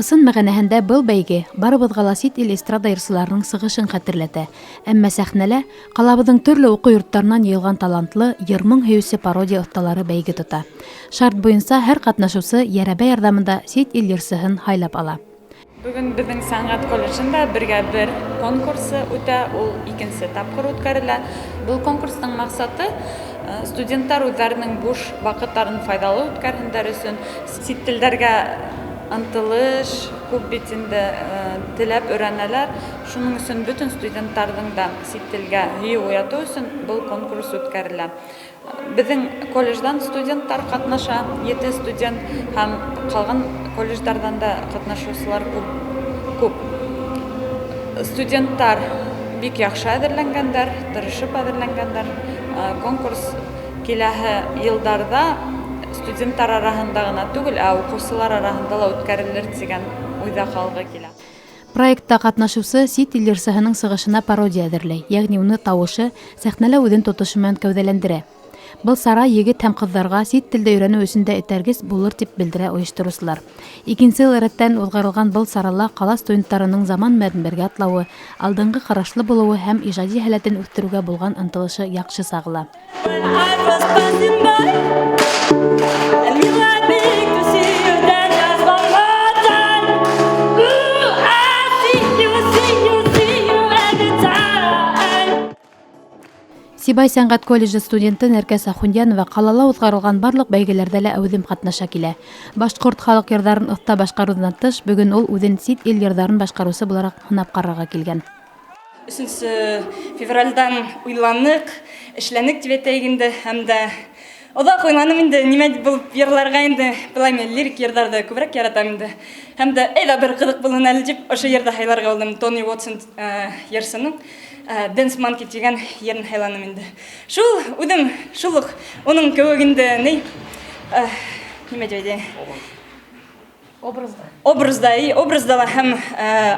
Ысын мәғәнәһендә был бәйге барыбыҙға ла сит ил эстрада йырсыларының сығышын хәтерләтә. Әммә сәхнәлә ҡалабыҙҙың төрлө уҡыу йорттарынан йыйылған талантлы, йыр-моң һөйөүсе пародия оҫталары бәйге тота. Шарт буйынса һәр ҡатнашыусы йәрәбә ярҙамында сит ил йырсыһын һайлап ала. Бөгөн беҙҙең сәнғәт колледжында бергә бер конкурсы үтә, ул икенсе тапҡыр үткәрелә. Был конкурстың маҡсаты студенттар үҙҙәренең буш ваҡыттарын файҙалы үткәрһендәр өсөн, сит телдәргә ынтылыш, күп бит инде теләп өйрәнәләр. Шуның өсөн бөтөн студенттарҙың да сит телгә һөйөү уятыу өсөн был конкурс үткәрелә. Беҙҙең колледждан студенттар ҡатнаша, 7 студент һәм ҡалған колледждарҙан да ҡатнашыусылар күп. Студенттар бик яҡшы әҙерләнгәндәр, тырышып әҙерләнгәндәр. Конкурс киләһе йылдарҙа студенттар араһында ғына түгел, ә уҡыусылар араһында ла үткәрелер тигән уйҙа ҡалғы килә. Проектта ҡатнашыусы сит ил йырсыһының сығышына пародия әҙерләй, йәғни уны тауышы, сәхнәлә үҙен тотошо менән кәүҙәләндерә. Был сара егет һәм ҡыҙҙарға сит телде өйрәнеү өсөн дә этәргес булыр тип белдерә ойоштороусылар. Икенсе йыл рәттән уҙғарылған был сарала ҡала студенттарының заман менән бергә атлауы, алдынғы ҡарашлы булыуы һәм ижади һәләтен үҫтереүгә булған ынтылышы яҡшы сағыла. Сибай сәнғәт колледжы студенты Нәркәс Ахундянова ҡалала уҙғарылған барлыҡ бәйгеләрҙә лә әүҙем ҡатнаша килә. Башҡорт халыҡ йырҙарын оҫта башҡарыуҙан тыш, бөгөн ул үҙен сит ил йырҙарын башҡарыусы булараҡ һынап ҡарарға килгән. 3 февральдан уйланыҡ, эшләнек тип әйтәйек инде, һәм дә оҙаҡ уйланым инде, нимә был йырҙарға инде, былай мен лирик йырҙарҙы күберәк яратам инде. Һәм дә әйҙә бер ҡыҙыҡ булһын әле тип, ошо йырҙы һайларға булдым. Тони Уотсон йырсының Dance Monkey тигән йырын һайланым инде. Шул үҙем шул уҡ уның кеүек инде, нимә дип әйтәйем? Образда ла һәм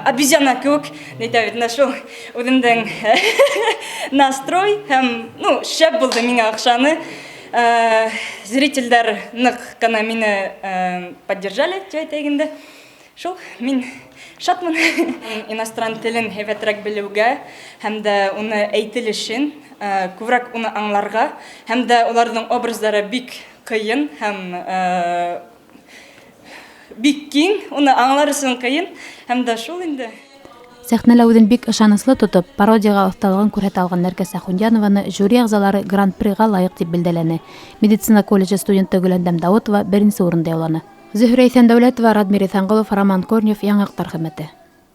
обезьяна кеүек, әйтә бит, шул үҙемдең настрой һәм, шәп булды миңә оҡшаны. Зрителдәр ныҡ ҡына мине поддержали, тип әйтәйек инде. Шул мин шатмын иностран телен һәйбәтерәк белеүгә, һәм дә уны әйтелешен, күберәк уны аңларға, һәм дә уларҙың образдары бик ҡыйын һәм бик киң, уны аңлар өсөн ҡыйын, һәм дә шул инде. Сәхнәлә үҙен бик ышаныслы тотоп, пародияға оҫталығын күрһәтә алған Нәркәс Ахундянованы жюри ағзалары Гран-приға лайыҡ тип билдәләне. Медицина колледжы студенты Гөләндәм Дауытова беренсе урында яуланы. Зөһрә Иҫәндәүләтова, Радмир Иҫәнғолов, Роман Корнев, Яңаҡтар хеҙмәте.